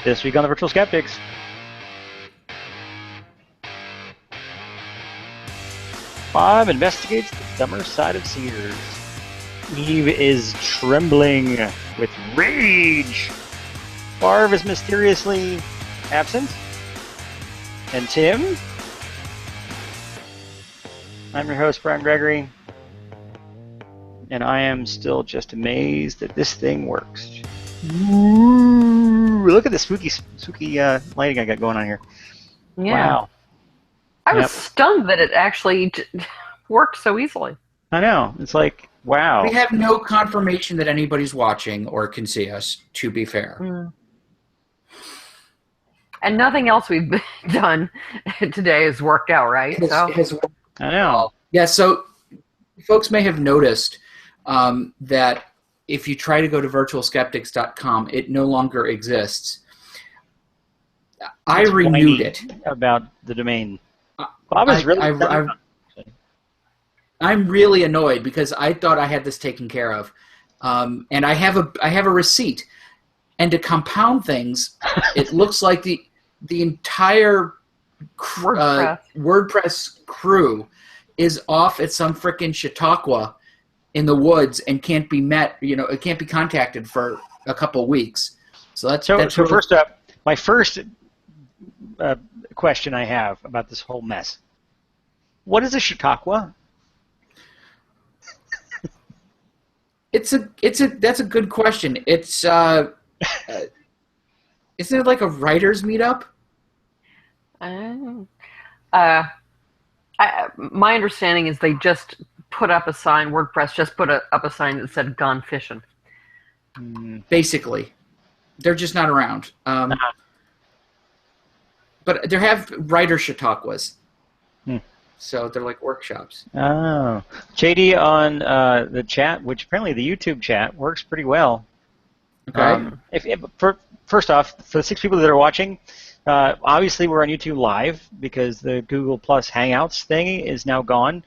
This week on the Virtual Skeptics. Bob investigates the dumber side of Sears. Eve is trembling with rage. Barb is mysteriously absent. And Tim? I'm your host, Brian Gregory. And I am still just amazed that this thing works. Ooh, look at the spooky lighting I got going on here. Yeah. Wow. I was stunned that it actually worked so easily. I know. It's like, wow. We have no confirmation that anybody's watching or can see us, to be fair. Mm. And nothing else we've done today has worked out, right? I know. Yeah, so folks may have noticed that if you try to go to virtualskeptics.com, it no longer exists. I renewed it. About the domain. Bob is really... I'm really annoyed because I thought I had this taken care of. And I have a receipt. And to compound things, it looks like the entire WordPress crew is off at some frickin' Chautauqua in the woods and can't be met. It can't be contacted for a couple weeks. So that's really... First up, my first question I have about this whole mess. What is a Chautauqua? That's a good question. It's isn't it like a writers meetup? My understanding is they just put up a sign. WordPress just put up a sign that said "Gone Fishing." Basically, they're just not around. But there have writer Chautauquas. So they're like workshops. Oh. JD on the chat, which apparently the YouTube chat works pretty well. Okay. First off, for the 6 people that are watching, obviously we're on YouTube Live because the Google Plus Hangouts thing is now gone.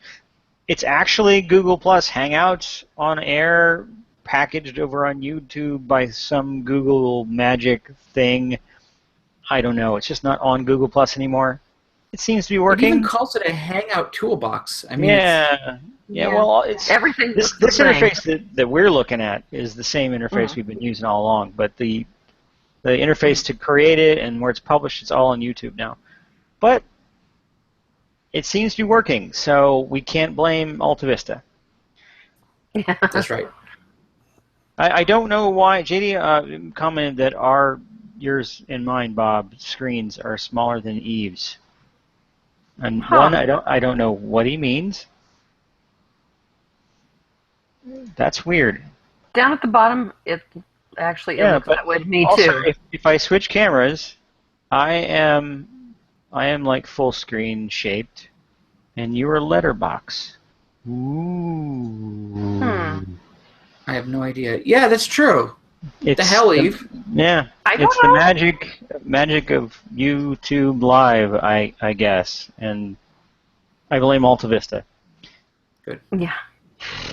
It's actually Google Plus Hangouts on air packaged over on YouTube by some Google magic thing. I don't know. It's just not on Google Plus anymore. It seems to be working. It even calls it a Hangout toolbox. I mean, yeah. Well, it's everything. This interface that we're looking at is the same interface we've been using all along, but the interface to create it and where it's published, it's all on YouTube now. But it seems to be working, so we can't blame AltaVista. Yeah. That's right. I don't know why JD commented that yours and mine, Bob, screens are smaller than Eve's. And one, I don't know what he means. That's weird. Down at the bottom, it actually looks that way to me also, too. If I switch cameras, I am like full screen shaped, and you are letterbox. Ooh. I have no idea. Yeah, that's true. It's the hell, Eve? Yeah, it's the magic of YouTube Live, I guess, and I blame AltaVista. Good. Yeah.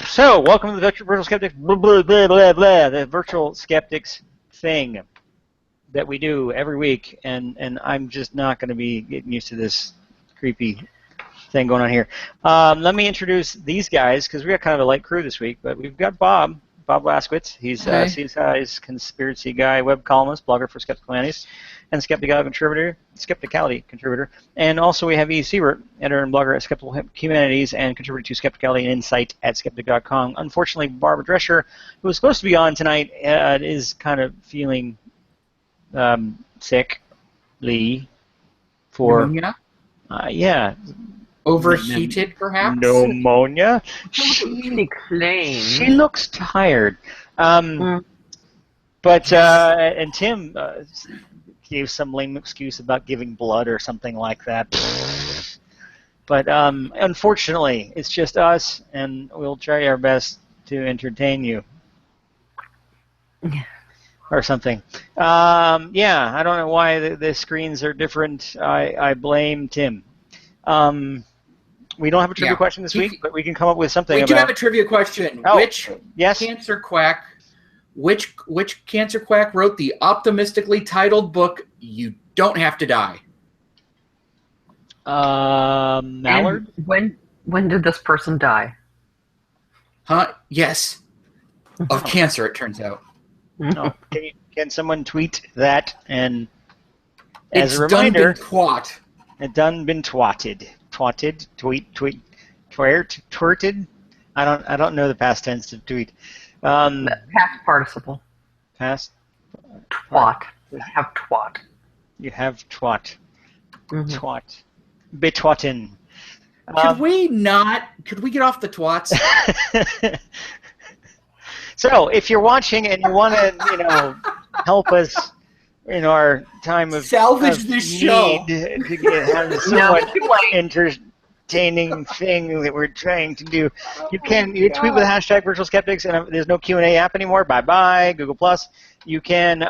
So, welcome to the Virtual Skeptics, blah, blah, blah, blah, blah, the Virtual Skeptics thing that we do every week, and I'm just not going to be getting used to this creepy thing going on here. Let me introduce these guys, because we got kind of a light crew this week, but we've got Bob Laskowitz. He's CSI's conspiracy guy, web columnist, blogger for Skeptical Annies, and Skepticality contributor. And also we have E. Siebert, editor and blogger at Skeptical Humanities and contributor to Skepticality and Insight at skeptic.com. Unfortunately, Barbara Drescher, who was supposed to be on tonight, is kind of feeling sickly for... Pneumonia? Yeah. Overheated, perhaps? Pneumonia. She claims. She looks tired. But and Tim gave some lame excuse about giving blood or something like that. But unfortunately, it's just us, and we'll try our best to entertain you. Or something. Yeah, I don't know why the screens are different. I blame Tim. We don't have a trivia question this week, but we can come up with something. We do have a trivia question. Oh, Which yes? cancer quack which cancer quack wrote the optimistically titled book "You Don't Have to Die"? Mallard? And when did this person die? Huh? Yes, of cancer. It turns out. No. Can someone tweet that? And as It's a reminder, done been twat. it done been twatted. Twatted, twerted. I don't know the past tense of tweet. Past participle. Past. Twat. Have twat. You have twat. Mhm. Twat. Betwatten. Could we get off the twats? So, if you're watching and you want to, help us in our time of Salvage of this show. need to have a somewhat entertaining thing that we're trying to do, you tweet with the hashtag Virtual Skeptics, and there's no Q&A app anymore. Bye Google Plus. You can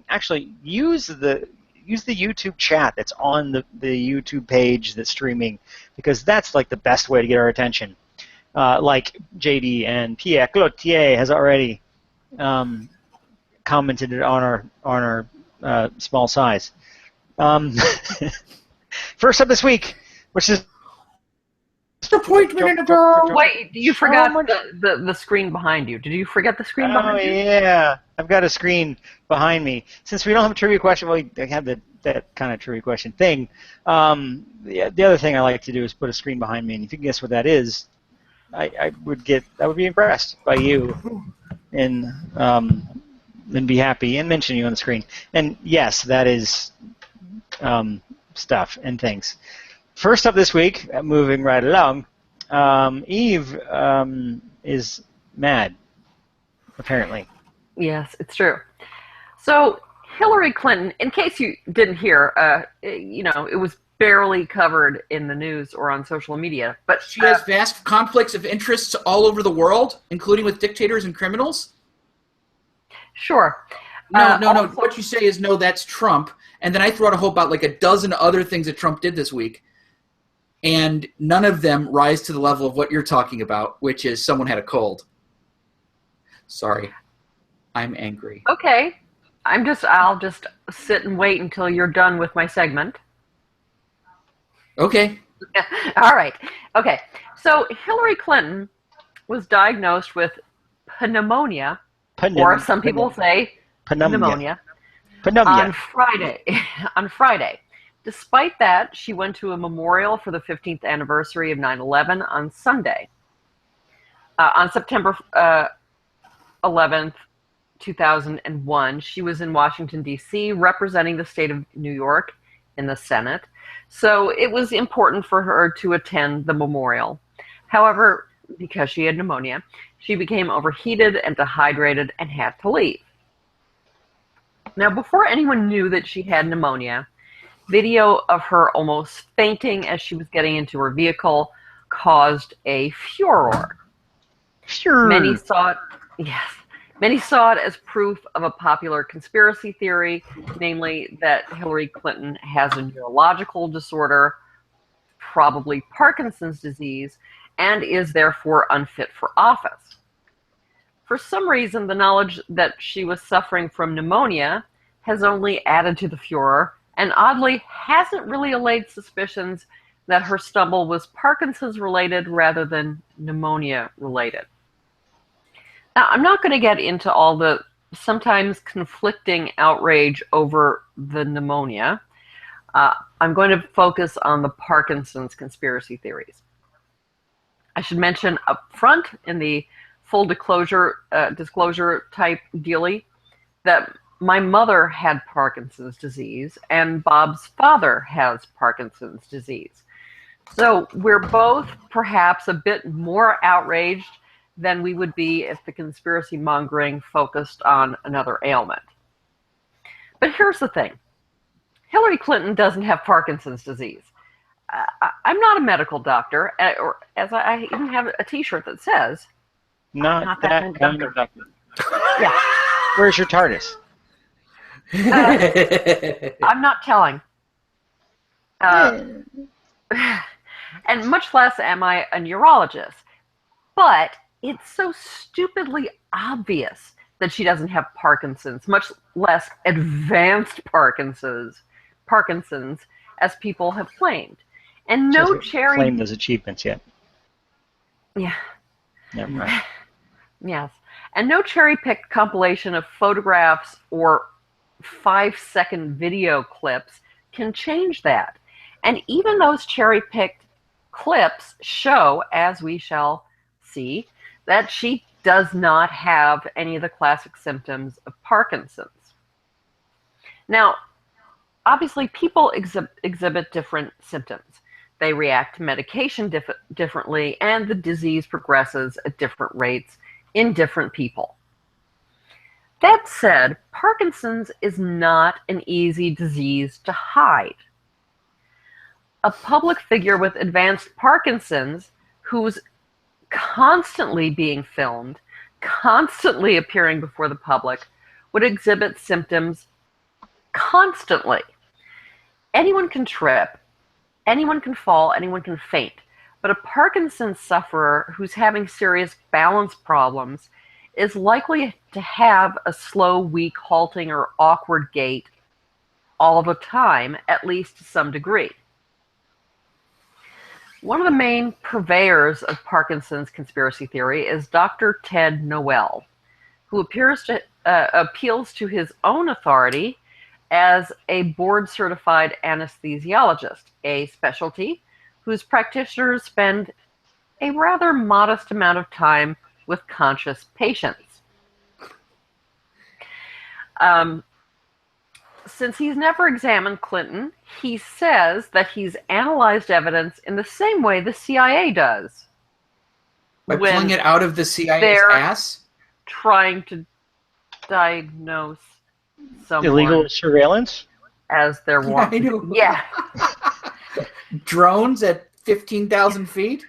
actually use the YouTube chat that's on the YouTube page that's streaming, because that's like the best way to get our attention. Like JD and Pierre Cloutier has already commented on our small size. First up this week, which is Appointment in a girl. Wait, you forgot the screen behind you. Did you forget the screen behind you? Oh, yeah. I've got a screen behind me. Since we don't have a trivia question, well, I have that kind of trivia question thing. The other thing I like to do is put a screen behind me, and if you can guess what that is, I would be impressed by you and be happy and mention you on the screen. And yes, that is stuff and things. First up this week, moving right along, Eve is mad, apparently. Yes, it's true. So Hillary Clinton, in case you didn't hear, it was barely covered in the news or on social media, but she has vast conflicts of interests all over the world, including with dictators and criminals. Sure. No. What you say is no, that's Trump, and then I throw out a whole about like a dozen other things that Trump did this week, and none of them rise to the level of what you're talking about, which is someone had a cold. Sorry, I'm angry. Okay, I'll just sit and wait until you're done with my segment. Okay. All right. Okay. So Hillary Clinton was diagnosed with pneumonia, or some people say pneumonia, on Friday. On Friday. Despite that, she went to a memorial for the 15th anniversary of 9/11 on Sunday. On September 11th, 2001, she was in Washington, D.C., representing the state of New York in the Senate. So it was important for her to attend the memorial. However, because she had pneumonia, she became overheated and dehydrated and had to leave. Now, before anyone knew that she had pneumonia, video of her almost fainting as she was getting into her vehicle caused a furor. Sure. Many saw it as proof of a popular conspiracy theory, namely that Hillary Clinton has a neurological disorder, probably Parkinson's disease, and is therefore unfit for office. For some reason, the knowledge that she was suffering from pneumonia has only added to the furor, and oddly hasn't really allayed suspicions that her stumble was Parkinson's-related rather than pneumonia-related. Now, I'm not going to get into all the sometimes conflicting outrage over the pneumonia. I'm going to focus on the Parkinson's conspiracy theories. I should mention up front in the full disclosure type dealy that my mother had Parkinson's disease and Bob's father has Parkinson's disease. So we're both perhaps a bit more outraged than we would be if the conspiracy mongering focused on another ailment. But here's the thing. Hillary Clinton doesn't have Parkinson's disease. I'm not a medical doctor, or as I even have a T-shirt that says, not that kind of doctor. Yeah. Where's your TARDIS? I'm not telling. And much less am I a neurologist. But it's so stupidly obvious that she doesn't have Parkinson's, much less advanced Parkinson's, as people have claimed. And She no hasn't cherry... claimed those achievements yet. Yeah. Never mind. Yes. And no cherry-picked compilation of photographs or 5-second video clips can change that. And even those cherry-picked clips show, as we shall see, that she does not have any of the classic symptoms of Parkinson's. Now, obviously, people exhibit different symptoms. They react to medication differently, and the disease progresses at different rates in different people. That said, Parkinson's is not an easy disease to hide. A public figure with advanced Parkinson's who's constantly being filmed, constantly appearing before the public, would exhibit symptoms constantly. Anyone can trip, anyone can fall, anyone can faint, but a Parkinson's sufferer who's having serious balance problems is likely to have a slow, weak, halting, or awkward gait all the time, at least to some degree. One of the main purveyors of Parkinson's conspiracy theory is Dr. Ted Noel, who appeals to his own authority as a board-certified anesthesiologist, a specialty whose practitioners spend a rather modest amount of time with conscious patients. Since he's never examined Clinton, he says that he's analyzed evidence in the same way the CIA does. By pulling it out of the CIA's ass? Trying to diagnose someone. Illegal surveillance? As their Yeah, I know. Yeah. Drones at 15,000 feet?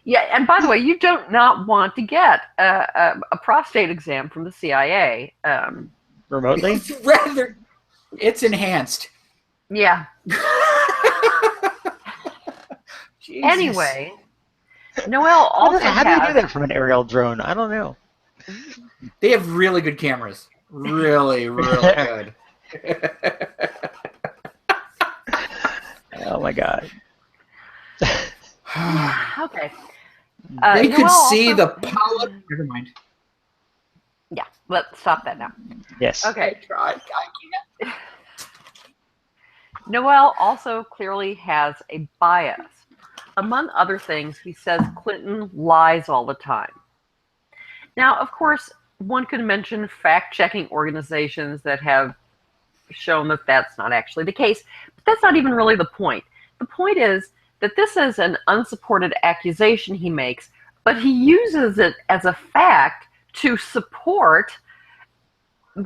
Yeah, and by the way, you don't not want to get a prostate exam from the CIA. Remotely? Rather, it's enhanced. Yeah. Jesus. Anyway, Noel also How do you do that from an aerial drone? I don't know. They have really good cameras. Really, really good. Oh my God. Okay. They could Noel see also... the polyp. Never mind. Yeah, let's stop that now. Yes. Okay. I tried. I can't. Noel also clearly has a bias. Among other things, he says Clinton lies all the time. Now, of course, one could mention fact-checking organizations that have shown that that's not actually the case, but that's not even really the point. The point is that this is an unsupported accusation he makes, but he uses it as a fact to support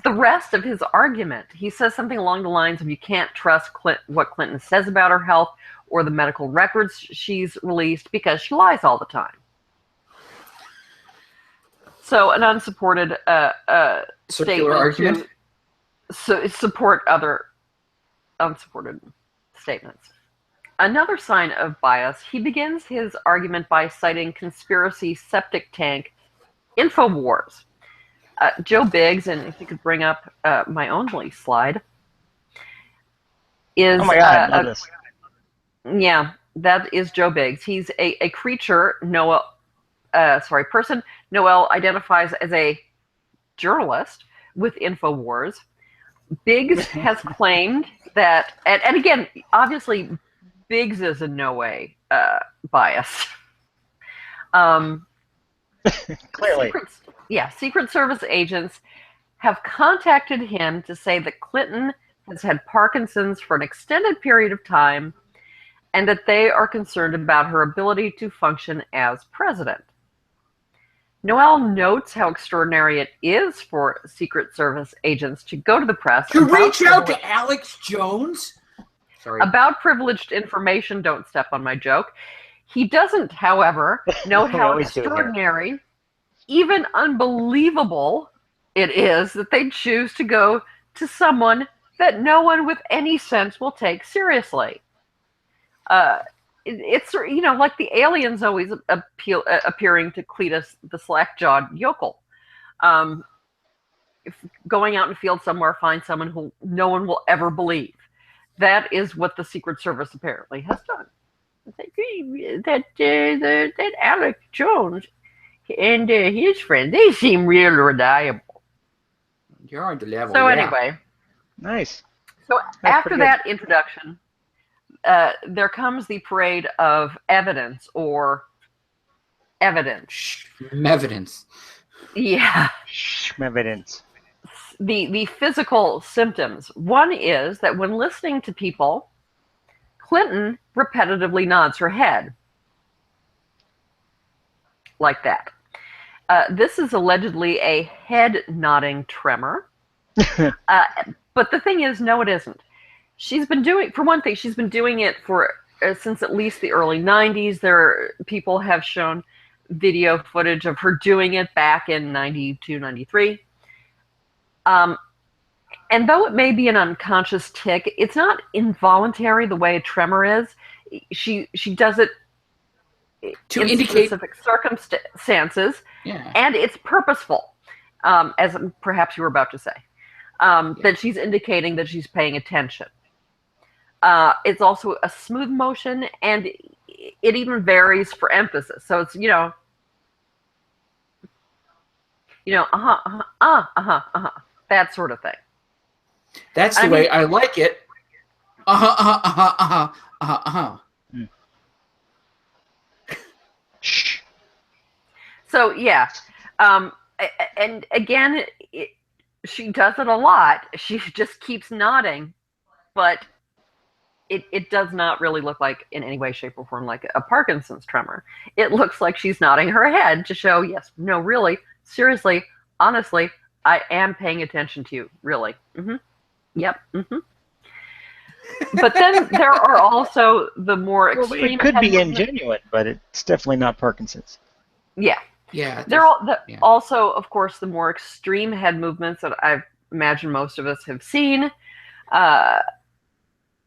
the rest of his argument. He says something along the lines of you can't trust what Clinton says about her health or the medical records she's released because she lies all the time. So an unsupported Circular argument to support other unsupported statements. Another sign of bias, he begins his argument by citing conspiracy septic tank InfoWars. Joe Biggs, and if you could bring up my only slide, is... Oh my God, I love this. Yeah, that is Joe Biggs. He's a creature, person Noel identifies as a journalist with InfoWars. Biggs has claimed that, and again, obviously, Biggs is in no way biased. Clearly. Secret Service agents have contacted him to say that Clinton has had Parkinson's for an extended period of time and that they are concerned about her ability to function as president. Noel notes how extraordinary it is for Secret Service agents to go to the press to reach out to Alex Jones. Sorry. About privileged information. Don't step on my joke. He doesn't, however, know how extraordinary, even unbelievable it is that they choose to go to someone that no one with any sense will take seriously. it's like the aliens always appearing to Cletus the slack-jawed yokel. If going out in a field somewhere, find someone who no one will ever believe. That is what the Secret Service apparently has done. That Alex Jones and his friend, they seem real reliable. You're on the level. So yeah. anyway, Nice. so That's after pretty that introduction, there comes the parade of evidence or evidence. Evidence. Yeah. Evidence. The physical symptoms. One is that when listening to people, Clinton repetitively nods her head. Like that. This is allegedly a head nodding tremor. But the thing is, no, it isn't. She's been doing, for one thing, she's been doing it for since at least the early 90s. People have shown video footage of her doing it back in 92, 93. And though it may be an unconscious tic, it's not involuntary the way a tremor is. She does it To in indicate specific circumstances, yeah. and it's purposeful, as perhaps you were about to say, that she's indicating that she's paying attention. It's also a smooth motion, and it even varies for emphasis. So it's, that sort of thing. That's the way I like it. Shh. So yeah, and again, she does it a lot. She just keeps nodding, but it does not really look like in any way, shape, or form like a Parkinson's tremor. It looks like she's nodding her head to show, yes, no, really, seriously, honestly, I am paying attention to you, really. Mm-hmm. Yep. Mm-hmm. But then there are also the more extreme. It could be ingenuine, but it's definitely not Parkinson's. Yeah. Yeah. There are also, of course, the more extreme head movements that I imagine most of us have seen.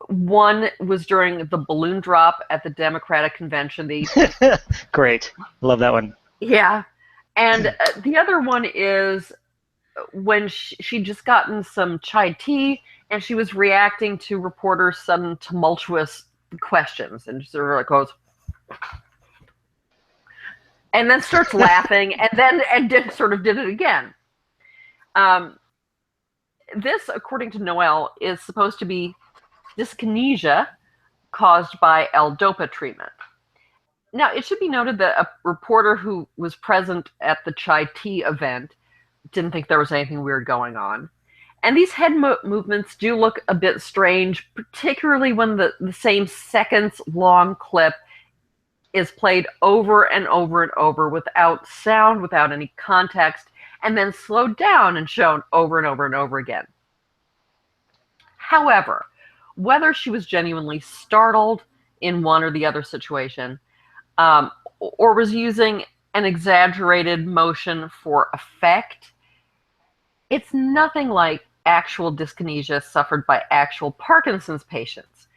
One was during the balloon drop at the Democratic Convention. Great. Love that one. Yeah. And the other one is when she just gotten some chai tea and she was reacting to reporters' some tumultuous questions and sort of goes, and then starts laughing and sort of did it again. This, according to Noel, is supposed to be dyskinesia caused by L-DOPA treatment. Now, it should be noted that a reporter who was present at the chai tea event didn't think there was anything weird going on. And these head movements do look a bit strange, particularly when the same seconds-long clip is played over and over and over without sound, without any context, and then slowed down and shown over and over and over again. However, whether she was genuinely startled in one or the other situation, or was using an exaggerated motion for effect, it's nothing like actual dyskinesia suffered by actual Parkinson's patients.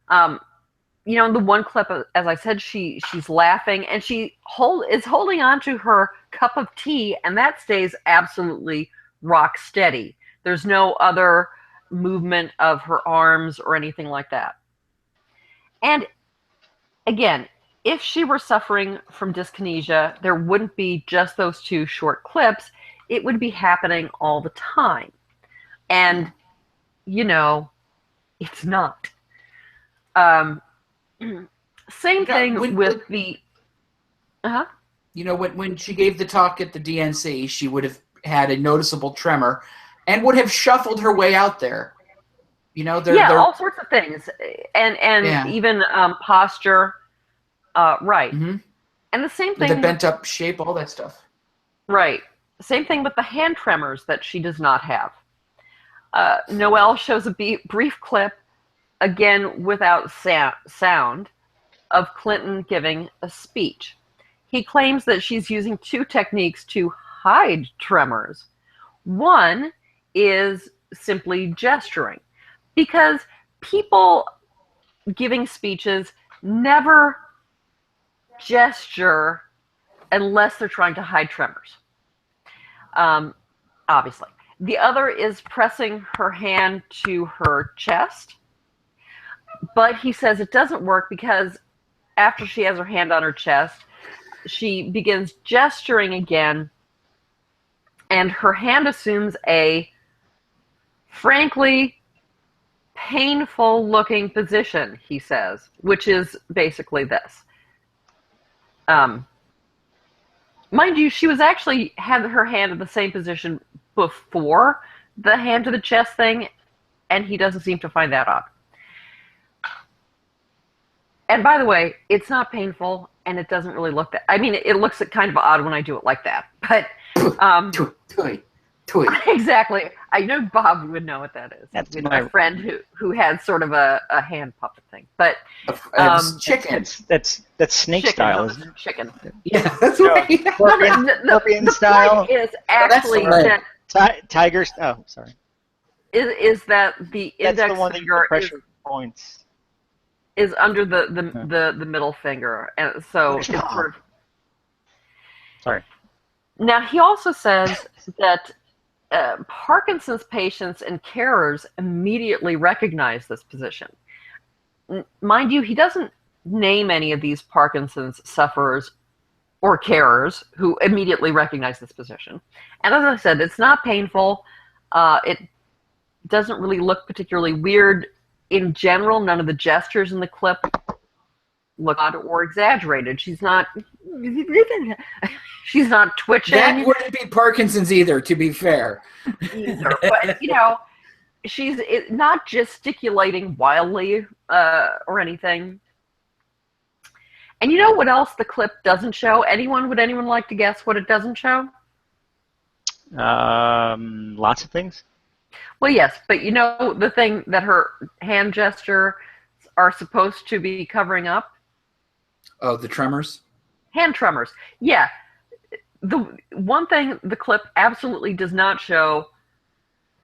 In the one clip, as I said, she's laughing and she is holding on to her cup of tea, and that stays absolutely rock steady. There's no other movement of her arms or anything like that. And again, if she were suffering from dyskinesia, there wouldn't be just those two short clips. It would be happening all the time. And, it's not. Same thing with the... Uh-huh. When she gave the talk at the DNC, she would have had a noticeable tremor and would have shuffled her way out there. All sorts of things. And even posture... right. Mm-hmm. And the same thing... The bent up shape, all that stuff. Right. Same thing with the hand tremors that she does not have. Noel shows a brief clip, again without sound, of Clinton giving a speech. He claims that she's using two techniques to hide tremors. One is simply gesturing, because people giving speeches, never gesture unless they're trying to hide tremors. Obviously. The other is pressing her hand to her chest. But he says it doesn't work because after she has her hand on her chest, she begins gesturing again, and her hand assumes a frankly painful-looking position, he says, which is basically this. Mind you, she was actually had her hand in the same position before the hand to the chest thing, and he doesn't seem to find that odd. And by the way, it's not painful, and it doesn't really look that. I mean, it looks kind of odd when I do it like that, but Toy. exactly. I know Bob would know what that is. That's with my friend who had sort of a hand puppet thing, but chicken. That's snake chicken, style, no, isn't it? chicken. Yeah, that's right. Scorpion The style. point is actually right. that Tiger. Oh, sorry. is that the That's index the one that finger pressure points. is under the middle finger, and so it's sort of. Sorry. Now he also says that Parkinson's patients and carers immediately recognize this position. Mind you, he doesn't name any of these Parkinson's sufferers or carers who immediately recognize this position. And as I said, it's not painful. It doesn't really look particularly weird. In general, none of the gestures in the clip look odd or exaggerated. She's not twitching. That wouldn't be Parkinson's either, to be fair. Either, but she's not gesticulating wildly or anything. And you know what else the clip doesn't show? Would anyone like to guess what it doesn't show? Lots of things. Well, yes, but you know the thing that her hand gesture are supposed to be covering up? Oh, the tremors? Hand tremors. Yeah. The one thing the clip absolutely does not show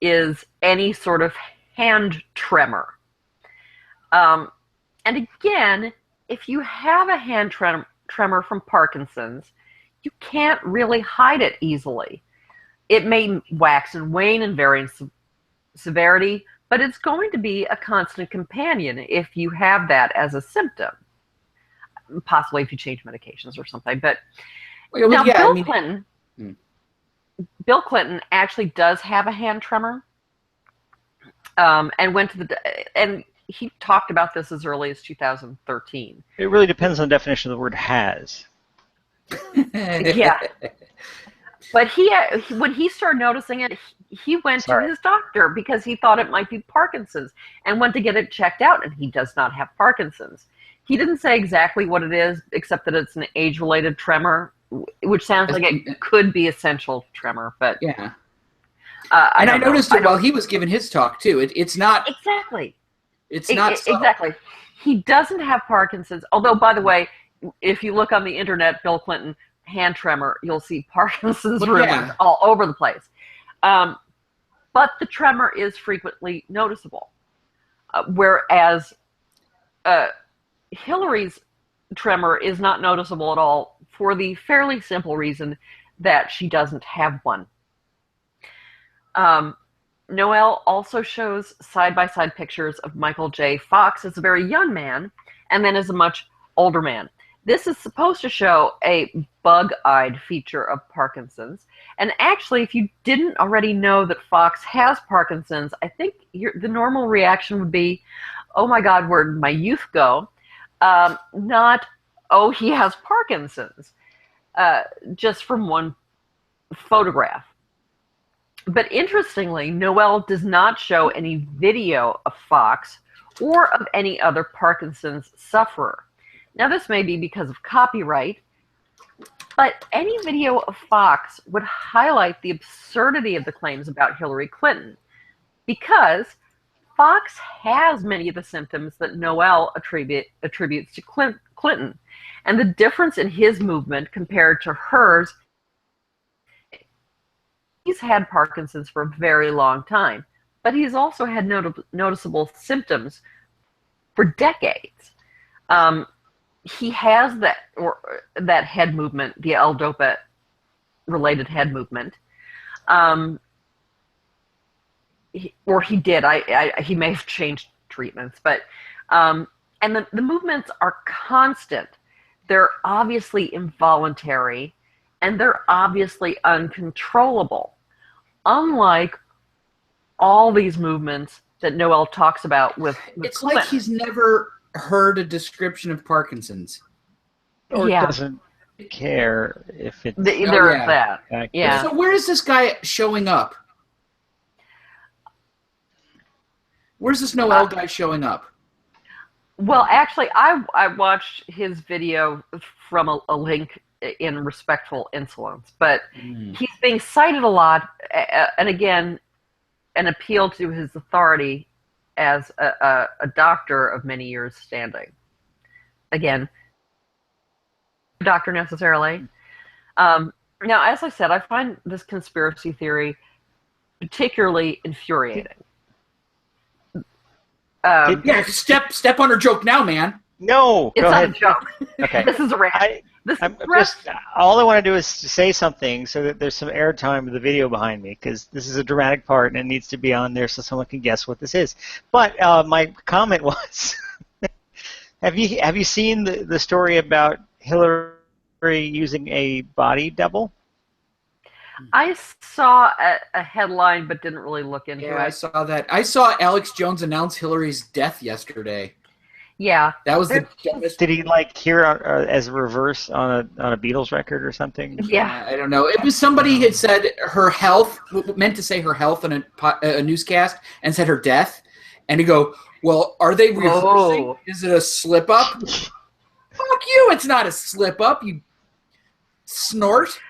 is any sort of hand tremor. And again, if you have a hand tremor from Parkinson's, you can't really hide it easily. It may wax and wane in varying severity, but it's going to be a constant companion if you have that as a symptom. Possibly if you change medications or something. But now Bill Clinton actually does have a hand tremor, and went to and he talked about this as early as 2013. It really depends on the definition of the word has. Yeah. But when he started noticing it, he went to his doctor because he thought it might be Parkinson's and went to get it checked out, and he does not have Parkinson's. He didn't say exactly what it is, except that it's an age-related tremor, which sounds like it could be essential tremor. But yeah, I noticed it while he was giving his talk too. It's not exactly. It's not exactly. He doesn't have Parkinson's. Although, by the way, if you look on the internet, Bill Clinton hand tremor, you'll see Parkinson's rumors all over the place. But the tremor is frequently noticeable, whereas Hillary's tremor is not noticeable at all for the fairly simple reason that she doesn't have one. Noel also shows side-by-side pictures of Michael J. Fox as a very young man and then as a much older man. This is supposed to show a bug-eyed feature of Parkinson's. And actually, if you didn't already know that Fox has Parkinson's, I think the normal reaction would be, oh my God, where'd my youth go? Not, oh, he has Parkinson's, just from one photograph. But interestingly, Noel does not show any video of Fox or of any other Parkinson's sufferer. Now, this may be because of copyright, but any video of Fox would highlight the absurdity of the claims about Hillary Clinton, because Fox has many of the symptoms that Noel attributes to Clinton, and the difference in his movement compared to hers, he's had Parkinson's for a very long time, but he's also had noticeable symptoms for decades. He has that head movement, the L-DOPA related head movement. Or he did. He may have changed treatments, but and the movements are constant. They're obviously involuntary, and they're obviously uncontrollable. Unlike all these movements that Noel talks about with it's Clinton. like he's never heard a description of Parkinson's. Or doesn't care if it's... There's that. Yeah. So where is this guy showing up? Where's this Noel guy showing up? Well, actually, I watched his video from a link in Respectful Insolence, but he's being cited a lot, and again, an appeal to his authority as a doctor of many years standing. Again, doctor necessarily. Now, as I said, I find this conspiracy theory particularly infuriating. Yeah, step on her joke now, man. No, it's go not ahead. a joke. Okay. This is a rant. All I want to do is say something so that there's some airtime of the video behind me, because this is a dramatic part and it needs to be on there so someone can guess what this is. But my comment was, have you seen the story about Hillary using a body double? I saw a headline, but didn't really look into it. Yeah, I saw that. I saw Alex Jones announce Hillary's death yesterday. Yeah, that was the dumbest. Did he hear as a reverse on a Beatles record or something? Yeah, I don't know. It was somebody had said her health, meant to say her health on a newscast, and said her death, and he go, "Well, are they reversing? Oh. Is it a slip up?" Fuck you! It's not a slip up. You snort.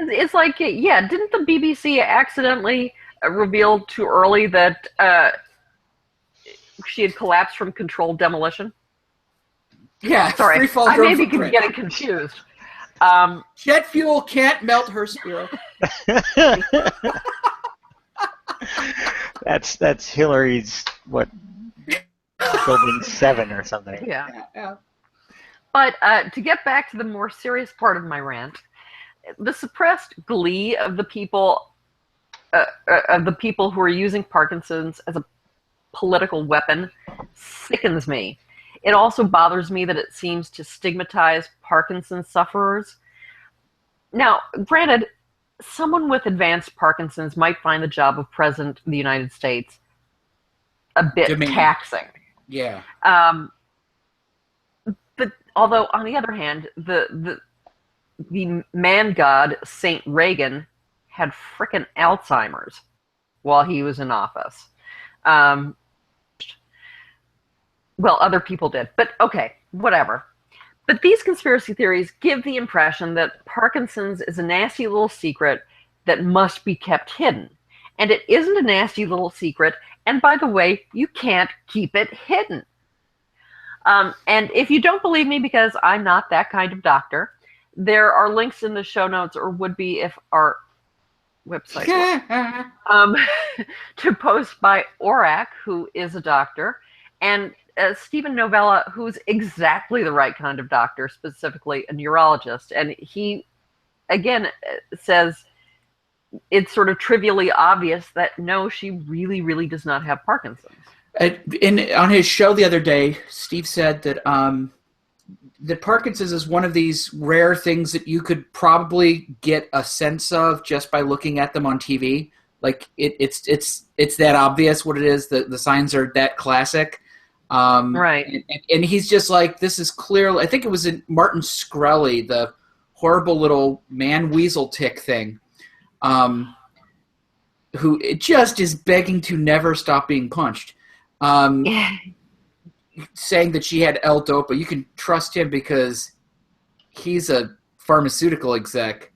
It's like, yeah, didn't the BBC accidentally reveal too early that she had collapsed from controlled demolition? Yeah, sorry, I may be getting confused. Jet fuel can't melt her spirit. That's Hillary's building 7 or something. Yeah. But to get back to the more serious part of my rant, the suppressed glee of the people who are using Parkinson's as a political weapon sickens me. It also bothers me that it seems to stigmatize Parkinson's sufferers. Now, granted, someone with advanced Parkinson's might find the job of president of the United States a bit taxing. Yeah. But although, on the other hand, the man god Saint Reagan had frickin' Alzheimer's while he was in office. Well, other people did, but okay, whatever. But these conspiracy theories give the impression that Parkinson's is a nasty little secret that must be kept hidden. And it isn't a nasty little secret, and by the way, you can't keep it hidden. And if you don't believe me because I'm not that kind of doctor, there are links in the show notes, or would be if our website to post by Orac, who is a doctor, and Stephen Novella, who's exactly the right kind of doctor, specifically a neurologist. And he, again, says it's sort of trivially obvious that no, she really, really does not have Parkinson's. On his show the other day, Steve said that that Parkinson's is one of these rare things that you could probably get a sense of just by looking at them on TV. Like it's that obvious what it is. The signs are that classic. Right. And he's just like, this is clearly, I think it was in Martin Shkreli, the horrible little man weasel tick thing, who it just is begging to never stop being punched. Saying that she had L-DOPA. You can trust him because he's a pharmaceutical exec.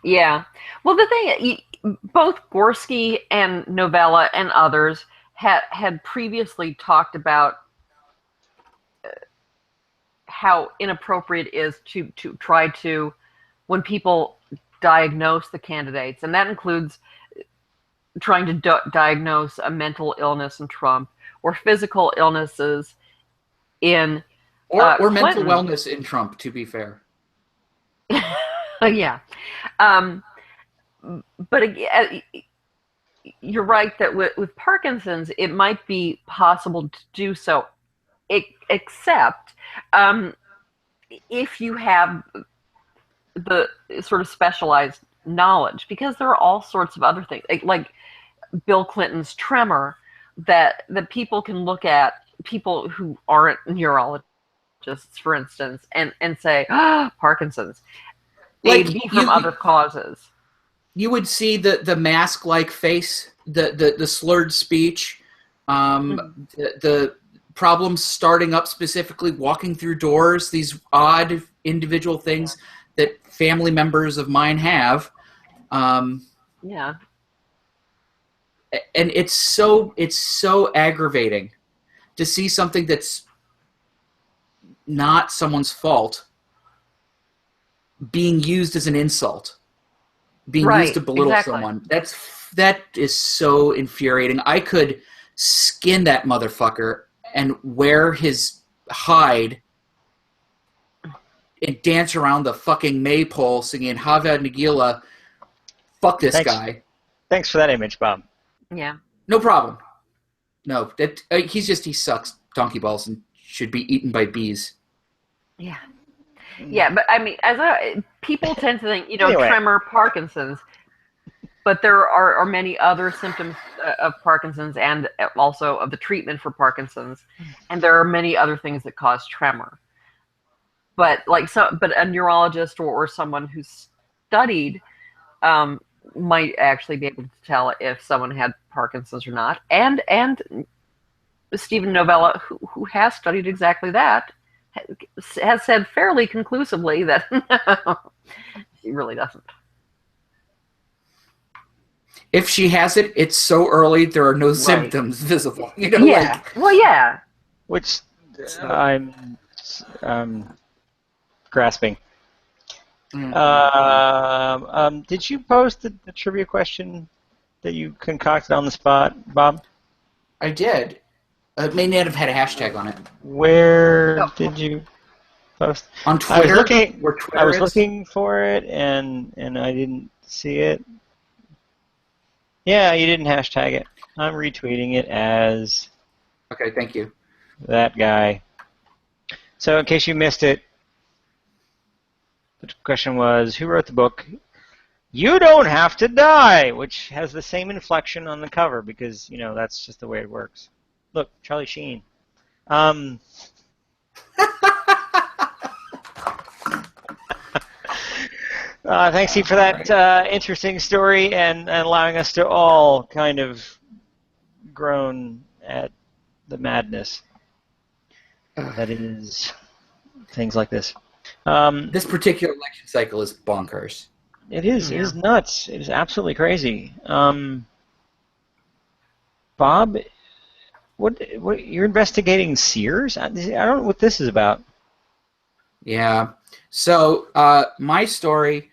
Yeah. Well, the thing, both Gorski and Novella and others had previously talked about how inappropriate it is to try to, when people diagnose the candidates, and that includes trying to diagnose a mental illness in Trump or physical illnesses in Or mental Clinton, wellness in Trump, to be fair. yeah. But you're right that with Parkinson's, it might be possible to do so, except if you have the sort of specialized knowledge, because there are all sorts of other things, like Bill Clinton's tremor, that people can look at, people who aren't neurologists, for instance, and say, Parkinson's. They Like be from other causes. You would see the mask-like face, the slurred speech, the problems starting up, specifically walking through doors, these odd individual things that family members of mine have. Yeah. And it's so aggravating to see something that's not someone's fault being used as an insult, being used to belittle someone. That is so infuriating. I could skin that motherfucker and wear his hide and dance around the fucking maypole singing Havad Nagila. Fuck this guy. Thanks for that image, Bob. Yeah. No problem. No, he sucks donkey balls and should be eaten by bees. Yeah. Yeah, but I mean, people tend to think, Anyway. tremor, Parkinson's, but there are many other symptoms of Parkinson's and also of the treatment for Parkinson's, and there are many other things that cause tremor. But but a neurologist or someone who's studied might actually be able to tell if someone had Parkinson's or not. And Stephen Novella, who has studied exactly that, has said fairly conclusively that she really doesn't. If she has it, it's so early there are no symptoms visible. Yeah. Well, yeah. Which I'm grasping. Mm-hmm. Did you post the trivia question that you concocted on the spot, Bob? I did. It may not have had a hashtag on it. Where did you post? On Twitter. I was looking for it, and I didn't see it. Yeah, you didn't hashtag it. I'm retweeting it as... Okay, thank you. That guy. So in case you missed it, the question was, who wrote the book You Don't Have to Die, which has the same inflection on the cover because, that's just the way it works. Look, Charlie Sheen. Thanks, Steve, for that interesting story and allowing us to all kind of groan at the madness that is things like this. This particular election cycle is bonkers. It is. Yeah. It is nuts. It is absolutely crazy. Bob, what you're investigating Sears? I don't know what this is about. Yeah. So my story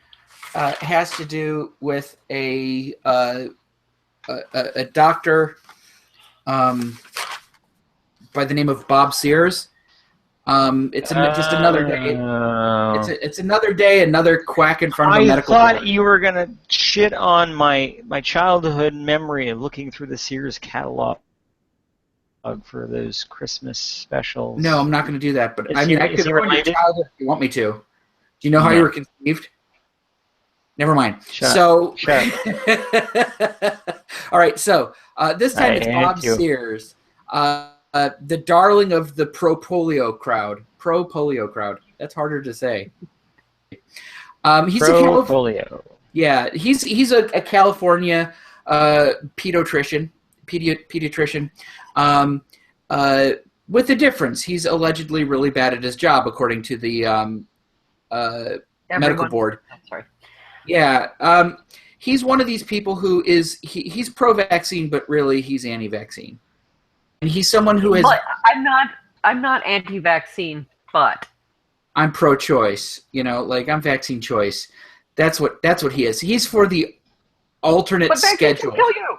has to do with a doctor by the name of Bob Sears. It's just another day. It's another day, another quack in front of a medical board. I thought you were gonna shit on my childhood memory of looking through the Sears catalog for those Christmas specials. No, I'm not going to do that. But I could go into your childhood if you want me to. Do you know how you were conceived? Never mind. Shut up. All right. So this time it's Bob Sears, the darling of the pro-polio crowd. Pro-polio crowd. That's harder to say. He's pro-polio. Yeah, he's a California pediatrician. With a difference. He's allegedly really bad at his job, according to the medical board. Sorry. Yeah, he's one of these people who is he's pro-vaccine, but really he's anti-vaccine, and he's someone who has. But I'm not anti-vaccine, but I'm pro-choice. I'm vaccine choice. That's what he is. He's for the alternate schedule. Can kill you.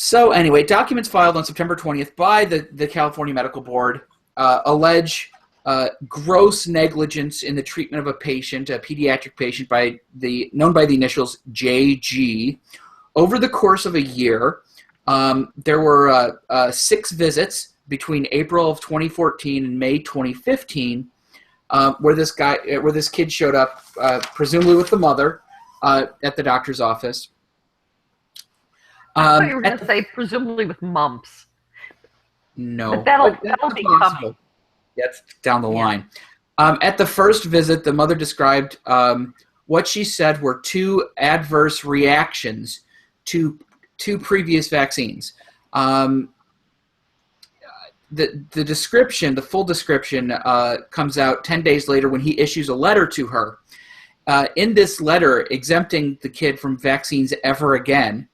So anyway, documents filed on September 20th by the California Medical Board allege gross negligence in the treatment of a patient, a pediatric patient known by the initials JG. Over the course of a year, there were 6 visits between April of 2014 and May 2015, where this kid showed up, presumably with the mother, at the doctor's office. I thought you were going to say presumably with mumps. No, but that'll be coming. That's down the line. At the first visit, the mother described what she said were 2 adverse reactions to 2 previous vaccines. The description, the full description, comes out 10 days later when he issues a letter to her. In this letter, exempting the kid from vaccines ever again,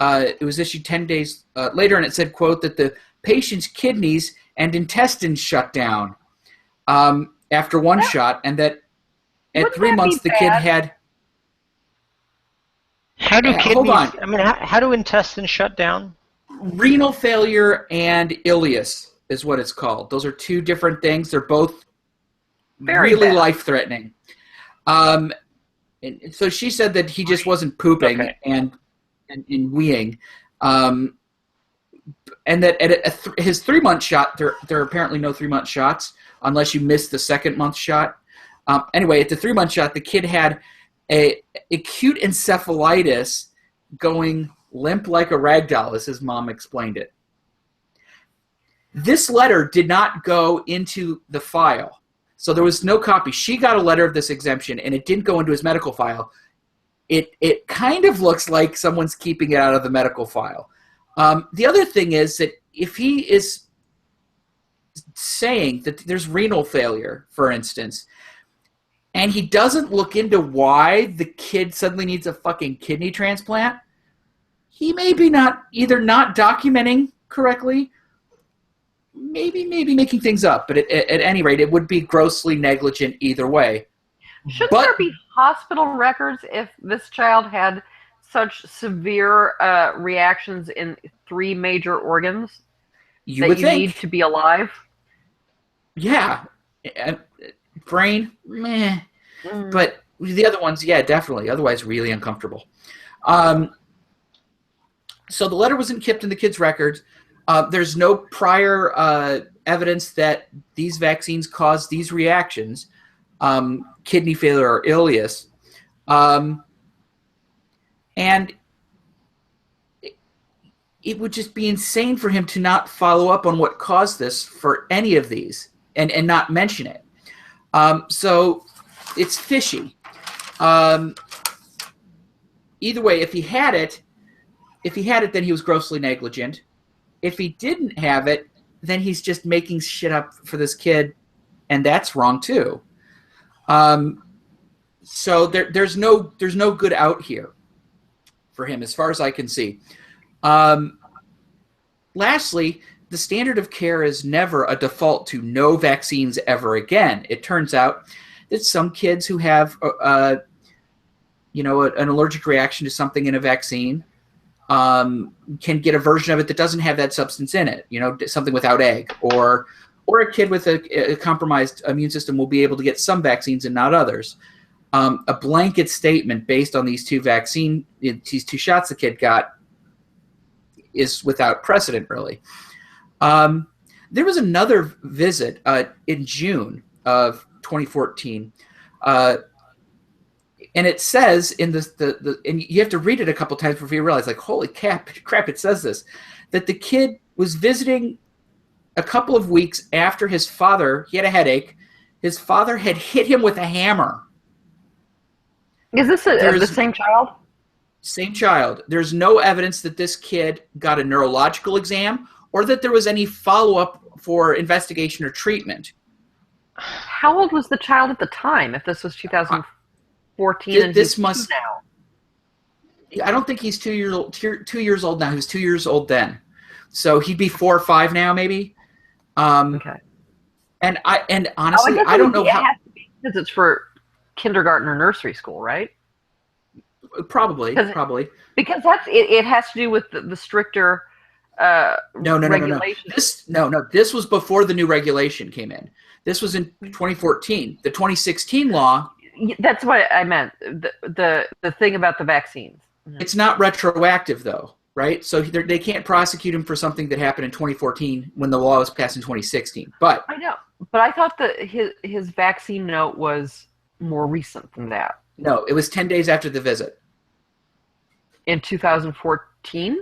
it was issued 10 days later, and it said, quote, that the patient's kidneys and intestines shut down after 1 shot, and that at 3 months the kid had... How do kidneys... Hold on. I mean, how do intestines shut down? Renal failure and ileus is what it's called. Those are 2 different things. They're both really life-threatening. And so she said that he just wasn't pooping and weeing. And that at his 3-month shot, there are apparently no 3-month shots unless you miss the 2nd-month shot. Anyway, at the 3-month shot, the kid had a acute encephalitis going limp like a rag doll, as his mom explained it. This letter did not go into the file, so there was no copy. She got a letter of this exemption, and it didn't go into his medical file. It kind of looks like someone's keeping it out of the medical file. The other thing is that if he is saying that there's renal failure, for instance, and he doesn't look into why the kid suddenly needs a fucking kidney transplant, he may be either not documenting correctly, maybe making things up, but at any rate, it would be grossly negligent either way. Should there be hospital records if this child had such severe reactions in 3 major organs you need to be alive? Yeah. Brain, meh. But the other ones, yeah, definitely. Otherwise, really uncomfortable. So the letter wasn't kept in the kid's records. There's no prior evidence that these vaccines caused these reactions, kidney failure or ileus. And it would just be insane for him to not follow up on what caused this for any of these and not mention it. So it's fishy. Either way, if he had it, then he was grossly negligent. If he didn't have it, then he's just making shit up for this kid, and that's wrong too. So there's no good out here for him, as far as I can see. Lastly, the standard of care is never a default to no vaccines ever again. It turns out that some kids who have an allergic reaction to something in a vaccine can get a version of it that doesn't have that substance in it, something without egg, or a kid with a compromised immune system will be able to get some vaccines and not others. A blanket statement based on these 2 shots the kid got is without precedent, really. There was another visit in June of 2014, and it says in and you have to read it a couple times before you realize, like, holy crap, it says this, that the kid was visiting a couple of weeks after his father, he had a headache, his father had hit him with a hammer. Is this the same child? Same child. There's no evidence that this kid got a neurological exam or that there was any follow-up for investigation or treatment. How old was the child at the time, if this was 2014 and this he's must, 2 now? I don't think he's 2 years old. 2 years old now. He was 2 years old then. So he'd be 4 or 5 now, maybe. Okay. And honestly, I don't know how. It has to be because it's for kindergarten or nursery school, right? Probably. Because it has to do with the stricter No. regulations. This was before the new regulation came in. This was in 2014. The 2016 law. That's what I meant. The thing about the vaccines. It's not retroactive, though, right? So they can't prosecute him for something that happened in 2014 when the law was passed in 2016. But I know, but I thought that his vaccine note was more recent than that. No, it was 10 days after the visit. In 2014?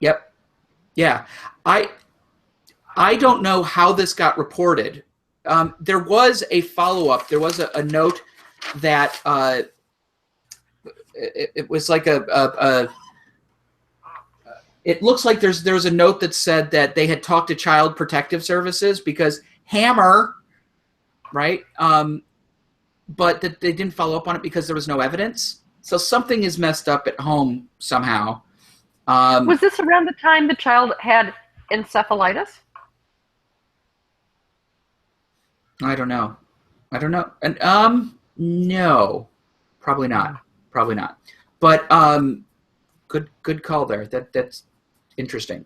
Yep. Yeah. I don't know how this got reported. There was a follow-up. There was a note that it was like it looks like there was a note that said that they had talked to Child Protective Services because Hammer, right? But that they didn't follow up on it because there was no evidence. So something is messed up at home somehow. Was this around the time the child had encephalitis? I don't know. And no, probably not. But good call there. That's interesting.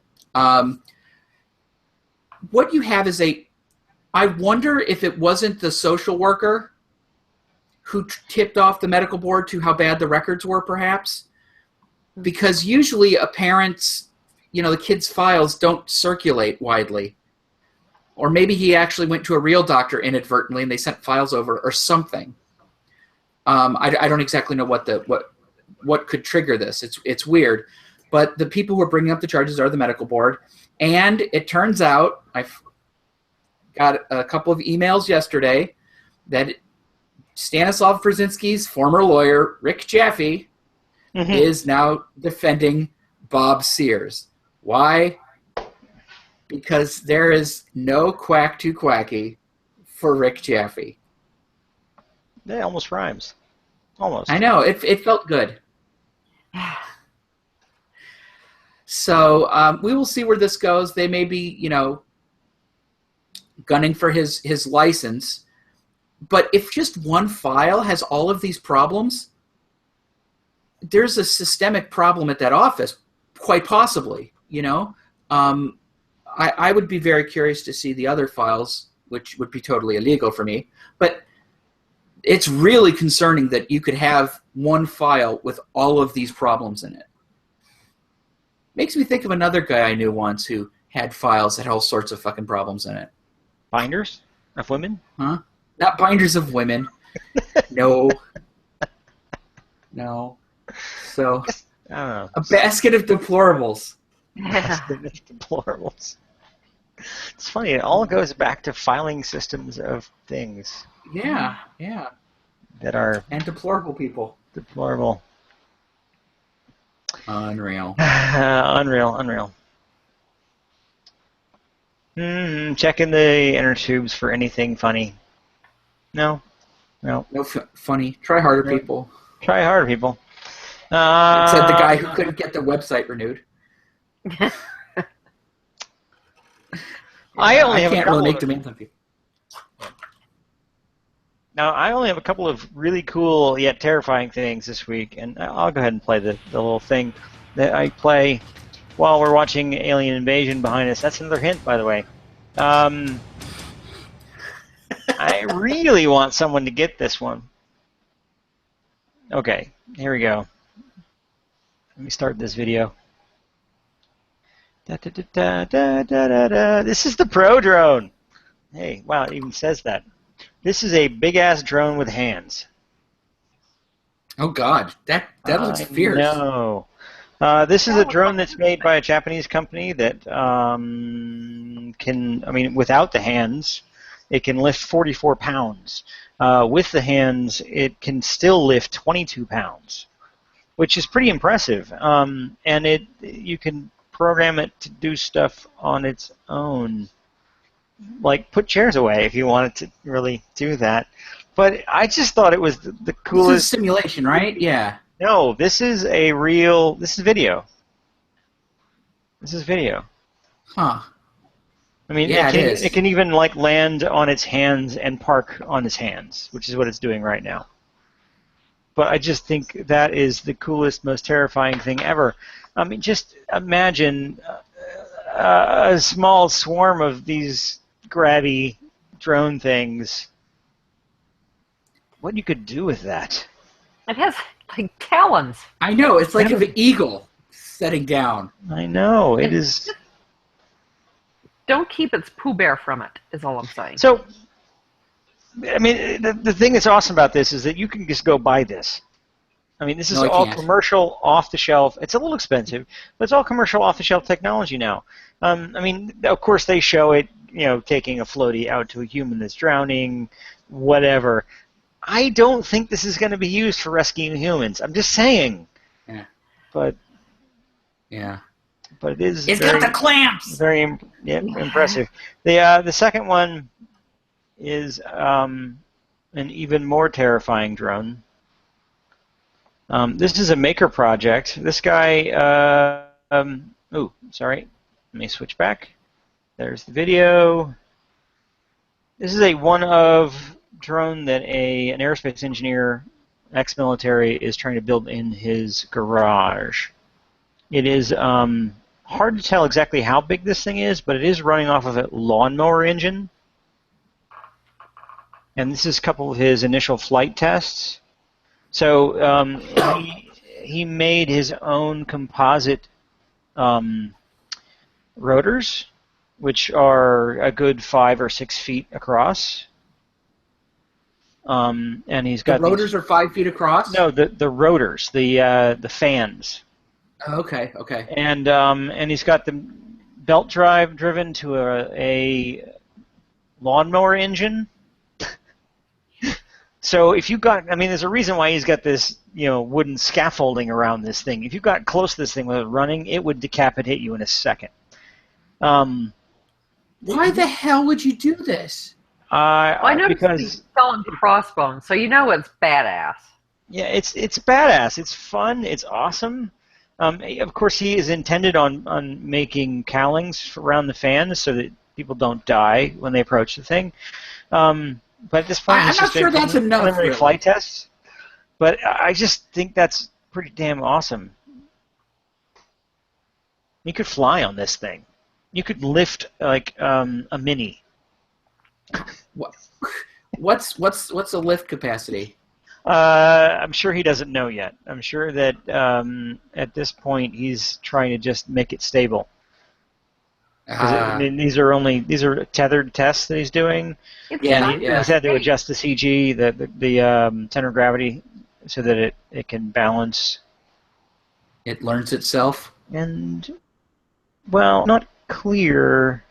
What you have is I wonder if it wasn't the social worker who tipped off the medical board to how bad the records were, perhaps, because usually a parent's, the kid's files don't circulate widely. Or maybe he actually went to a real doctor inadvertently and they sent files over or something. I don't exactly know what could trigger this. It's weird. But the people who are bringing up the charges are the medical board. And it turns out, I've got a couple of emails yesterday that Stanislav Brzezinski's former lawyer, Rick Jaffe, is now defending Bob Sears. Why? Because there is no quack too quacky for Rick Jaffe. That almost rhymes. Almost. I know. It felt good. So we will see where this goes. They may be, gunning for his license. But if just one file has all of these problems, there's a systemic problem at that office, quite possibly, I would be very curious to see the other files, which would be totally illegal for me. But it's really concerning that you could have one file with all of these problems in it. Makes me think of another guy I knew once who had files that had all sorts of fucking problems in it. Binders of women? Huh? Not binders of women. No. So, I don't know. A basket of deplorables. Deplorables. It's funny. It all goes back to filing systems of things. Yeah. That are... And deplorable people. Deplorable. Unreal. Unreal. Checking the inner tubes for anything funny. No. No funny. Try harder, people. Try harder, people. It said the guy who couldn't get the website renewed. I can't really make demands on people. Now, I only have a couple of really cool yet terrifying things this week, and I'll go ahead and play the little thing that I play while we're watching Alien Invasion behind us. That's another hint, by the way. I really want someone to get this one. Okay, here we go. Let me start this video. This is the Pro Drone. Hey, wow, it even says that. This is a big-ass drone with hands. Oh, God. That looks fierce. No. This is a drone that's made by a Japanese company that without the hands, it can lift 44 pounds. With the hands, it can still lift 22 pounds, which is pretty impressive. And you can program it to do stuff on its own. Like put chairs away if you wanted to really do that. But I just thought it was the coolest. This is simulation, right? Yeah. No, this is video. This is video. Huh. I mean, yeah, it can even like land on its hands and park on its hands, which is what it's doing right now. but I just think that is the coolest, most terrifying thing ever. I mean, just imagine a small swarm of these grabby drone things. What you could do with that? It has like talons. I know, it's like an eagle setting down. I know, it is. Don't keep its Pooh Bear from it, is all I'm saying. So, I mean, the thing that's awesome about this is that you can just go buy this. I mean, this is all commercial, off-the-shelf. It's a little expensive, but it's all commercial, off-the-shelf technology now. I mean, of course, they show it, taking a floaty out to a human that's drowning, whatever. I don't think this is going to be used for rescuing humans. I'm just saying. Yeah. But it is. It's got the clamps. Very impressive. The second one is an even more terrifying drone. This is a maker project. This guy. Oh, sorry. Let me switch back. There's the video. This is a one-of drone that an aerospace engineer, ex-military, is trying to build in his garage. It is hard to tell exactly how big this thing is, but it is running off of a lawnmower engine. And this is a couple of his initial flight tests. So he made his own composite rotors, which are a good 5 or 6 feet across. And he's got the rotors are 5 feet across. No, the rotors, the fans. Oh, okay. And he's got the belt drive driven to a lawnmower engine. So if you got, I mean, there's a reason why he's got this, wooden scaffolding around this thing. If you got close to this thing with it running, it would decapitate you in a second. Why the hell would you do this? I noticed because he's selling crossbones, so it's badass. Yeah, it's badass. It's fun. It's awesome. Of course, he is intended on making cowlings around the fans so that people don't die when they approach the thing. But at this point, I'm not sure that's enough. Preliminary flight tests. But I just think that's pretty damn awesome. You could fly on this thing. You could lift like a Mini. What's the lift capacity? I'm sure he doesn't know yet. I'm sure that at this point he's trying to just make it stable. I mean, these are tethered tests that he's doing. He's had to adjust the CG, the center of gravity, so that it can balance. It learns itself. And not clear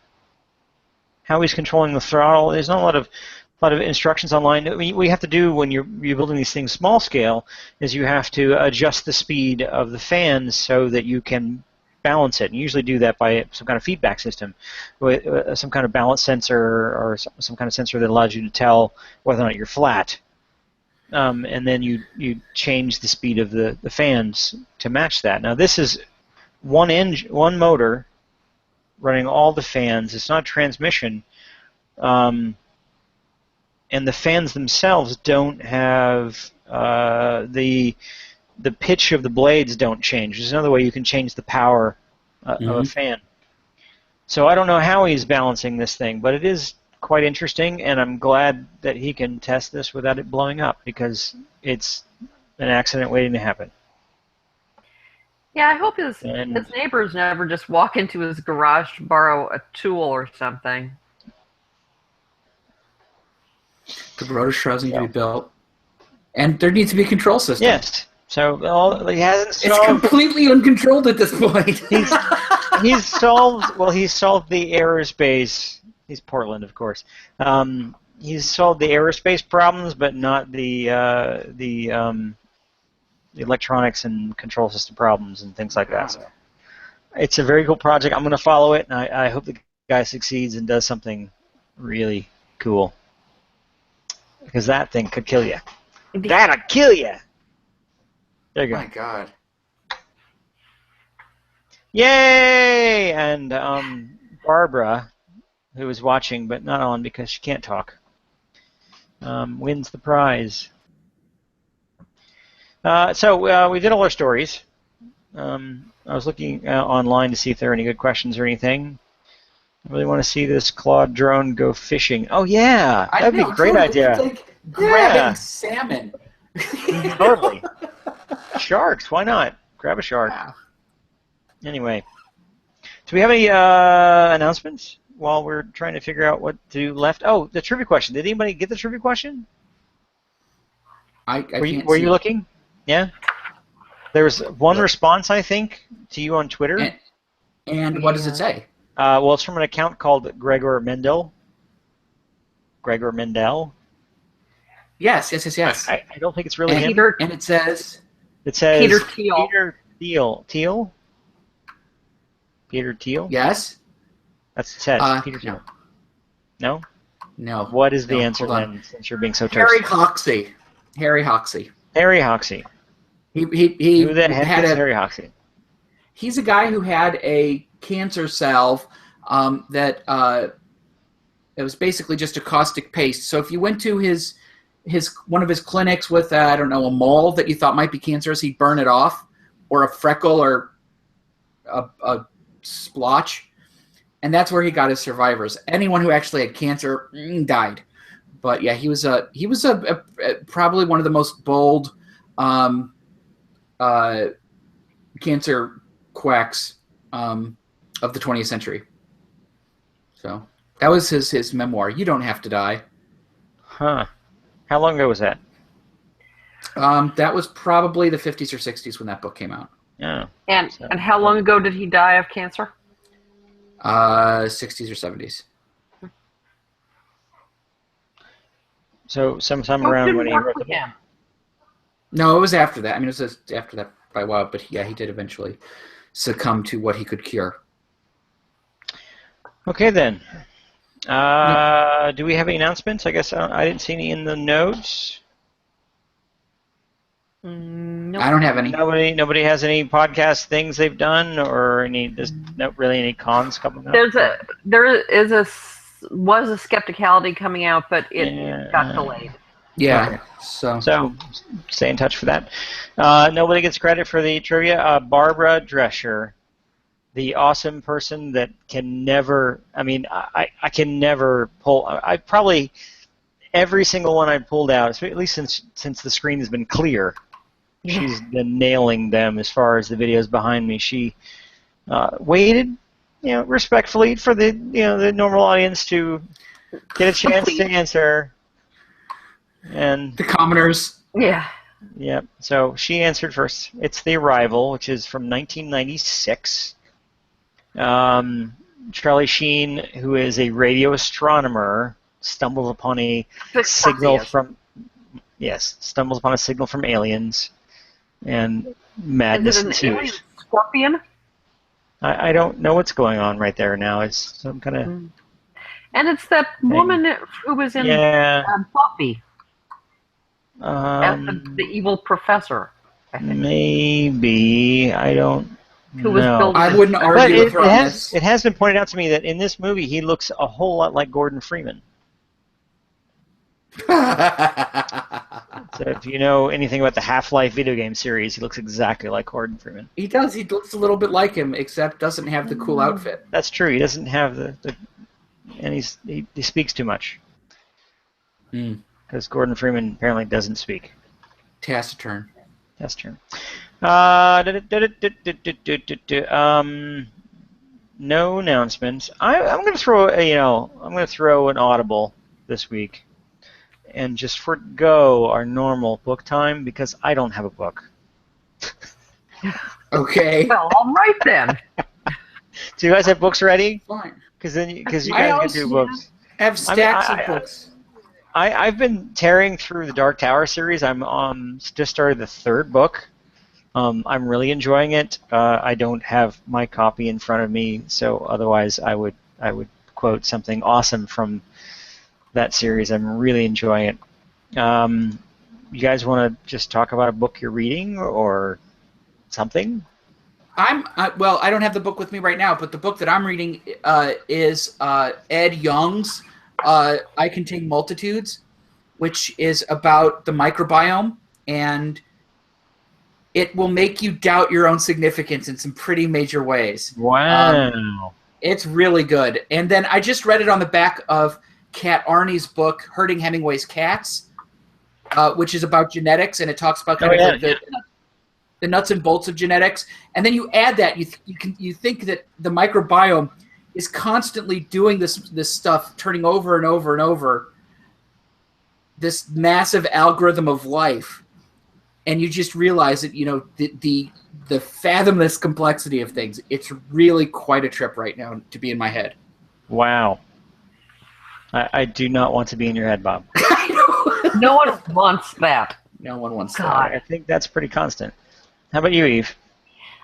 how he's controlling the throttle. There's not a lot of instructions online. What you have to do when you're building these things small scale is you have to adjust the speed of the fans so that you can balance it. And you usually do that by some kind of feedback system, with some kind of balance sensor or some kind of sensor that allows you to tell whether or not you're flat. And then you change the speed of the fans to match that. Now this is one motor running all the fans. It's not transmission. And the fans themselves don't have the pitch of the blades don't change. There's another way you can change the power of a fan. So I don't know how he's balancing this thing, but it is quite interesting, and I'm glad that he can test this without it blowing up, because it's an accident waiting to happen. Yeah, I hope his neighbors never just walk into his garage to borrow a tool or something. The rotor shrouds need to be built, and there needs to be a control system. Yes. So he hasn't solved. It's completely uncontrolled at this point. He's solved. Well, he's solved the aerospace. He's Portland, of course. He's solved the aerospace problems, but not the electronics and control system problems and things like that. So it's a very cool project. I'm going to follow it, and I hope the guy succeeds and does something really cool, because that thing could kill you. That'll kill you. There you go. Oh my God. Yay! And Barbara, who is watching but not on because she can't talk, wins the prize. So we did all our stories. I was looking online to see if there are any good questions or anything. I really want to see this Claude drone go fishing. Oh yeah, I that'd be know, a great totally. idea. It's like grabbing Yeah, salmon. totally. Sharks, why not? Grab a shark. Yeah. Anyway, do we have any announcements while we're trying to figure out what to do left? Oh, the trivia question. Did anybody get the trivia question? I Were can't you see. looking? Yeah. There was one response, I think, to you on Twitter. And what does it say? Well, it's from an account called Gregor Mendel. Gregor Mendel. Yes. I don't think it's really And, him. Peter, and it says Peter Thiel. Peter Thiel. Thiel? Peter Thiel? yes. That's it says. Peter Thiel. No? No. What is the No, answer hold on. then, since you're being so Harry toasty? Hoxie. Harry Hoxie. Harry Hoxie. He Who the heck had is a. Harry Hoxie? He's a guy who had a cancer salve that it was basically just a caustic paste. So if you went to his one of his clinics with I don't know, a mole that you thought might be cancerous, he'd burn it off, or a freckle or a splotch, and that's where he got his survivors. Anyone who actually had cancer died. But yeah, he was probably one of the most bold cancer quacks of the 20th century. So that was his memoir. You Don't Have to Die. Huh. How long ago was that? That was probably the 50s or 60s when that book came out. Oh. And how long ago did he die of cancer? 60s or 70s. So sometime around when he wrote the book. No, it was after that. I mean, it was after that by a while, but yeah, he did eventually succumb to what he could cure. Okay, then. Do we have any announcements? I guess I didn't see any in the notes. Nope. I don't have any. Nobody has any podcast things they've done, or there's not really any cons coming up. Was a Skepticality coming out, but it got delayed. Yeah. Okay. So stay in touch for that. Nobody gets credit for the trivia. Barbara Drescher, the awesome person that can never. I mean, I can never pull. I probably every single one I pulled out, at least since the screen has been clear. She's been nailing them as far as the videos behind me. She waited, respectfully for the the normal audience to get a chance to answer. And the commoners. Yeah. Yep. So she answered first. It's The Arrival, which is from 1996. Charlie Sheen, who is a radio astronomer, stumbles upon a signal from aliens, and madness Is it an ensues. alien scorpion? I don't know what's going on right there now. It's some kind of And it's that woman who was in Buffy. The evil professor. I think. Maybe I don't Who was know. building I wouldn't argue with her on this. It has been pointed out to me that in this movie he looks a whole lot like Gordon Freeman. So if you know anything about the Half-Life video game series, he looks exactly like Gordon Freeman. He does. He looks a little bit like him, except doesn't have the cool outfit. That's true. He doesn't have and he speaks too much. Because Gordon Freeman apparently doesn't speak. Taciturn. No announcements. I'm going to throw an audible this week, and just forgo our normal book time because I don't have a book. Okay. Well, all right then. Do you guys have books ready? Fine. Because you guys can do books. I have stacks of books. I've been tearing through the Dark Tower series. I'm just started the third book. I'm really enjoying it. I don't have my copy in front of me, so otherwise I would quote something awesome from that series. I'm really enjoying it. You guys want to just talk about a book you're reading or something? Well, I don't have the book with me right now, but the book that I'm reading is Ed Young's I Contain Multitudes, which is about the microbiome, and it will make you doubt your own significance in some pretty major ways. Wow. It's really good. And then I just read it on the back of Kat Arney's book, Herding Hemingway's Cats, which is about genetics, and it talks about the nuts and bolts of genetics. And then you add that, you think that the microbiome is constantly doing this stuff, turning over and over and over, this massive algorithm of life. And you just realize that, the fathomless complexity of things. It's really quite a trip right now to be in my head. Wow. I do not want to be in your head, Bob. No one wants that. No one wants God. that. I think that's pretty constant. How about you, Eve?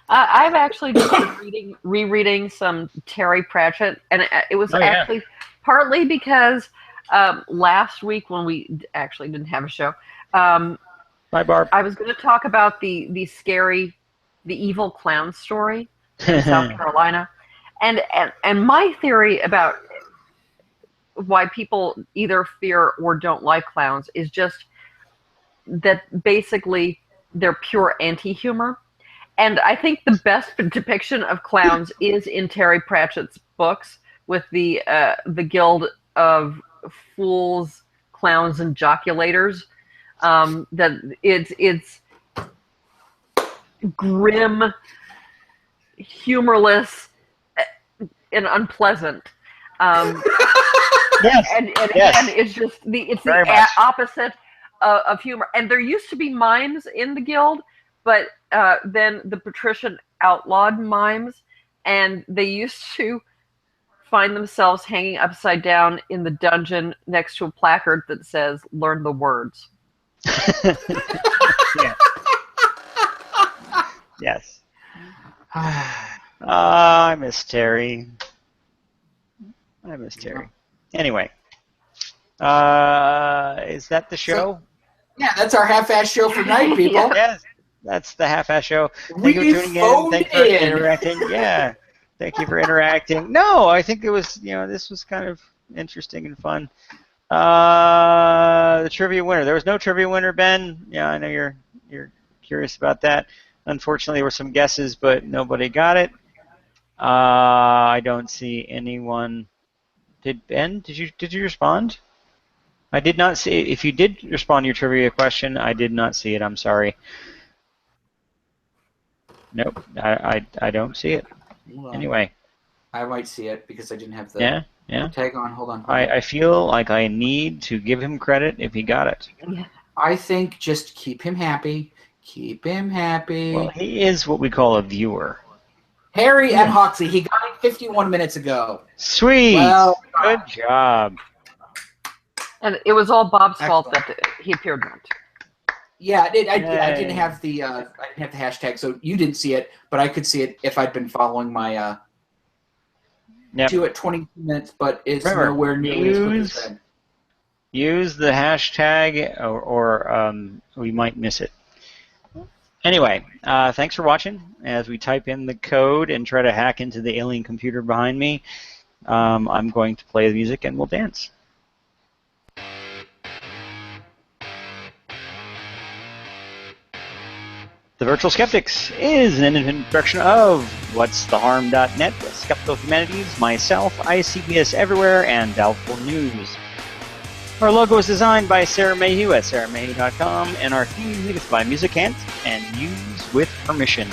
I've actually just been rereading some Terry Pratchett, and it was actually partly because last week when we actually didn't have a show, Bye, Barb. I was going to talk about the evil clown story in South Carolina, and my theory about why people either fear or don't like clowns is just that basically they're pure anti-humor. And I think the best depiction of clowns is in Terry Pratchett's books with the Guild of Fools, Clowns, and Joculators. That it's grim, humorless, and unpleasant. Yes. And yes. again, it's the opposite of humor. And there used to be mimes in the guild, but then the patrician outlawed mimes, and they used to find themselves hanging upside down in the dungeon next to a placard that says, "Learn the words." Yeah. Yes. I miss Terry. Anyway, is that the show? Yeah, that's our half-ass show for tonight, people. Yes, that's the half-ass show. Thank you for tuning in. Thank you for interacting. Yeah, thank you for interacting. No, I think it was, this was kind of interesting and fun. The trivia winner. There was no trivia winner, Ben. Yeah, I know you're curious about that. Unfortunately, there were some guesses, but nobody got it. I don't see anyone. Did Ben? Did you respond? I did not see it. If you did respond to your trivia question, I did not see it. I'm sorry. Nope, I don't see it. Anyway. I might see it because I didn't have the tag on. Hold on. I feel like I need to give him credit if he got it. I think just keep him happy. Keep him happy. Well, he is what we call a viewer. Harry and Hoxley, he got it 51 minutes ago. Sweet. Well, good job. And it was all Bob's fault that he appeared late. Yeah, I didn't have the hashtag, so you didn't see it, but I could see it if I'd been following my 2 at 22 minutes, but it's nowhere near as quick as Ben. Use the hashtag, or we might miss it. Anyway, thanks for watching. As we type in the code and try to hack into the alien computer behind me, I'm going to play the music and we'll dance. The Virtual Skeptics is an independent production of whatstheharm.net, Skeptical Humanities, myself, ICBS Everywhere, and Doubtful News. Our logo is designed by Sarah Mayhew at sarahmayhew.com, and our theme music is by Musicant and used with permission.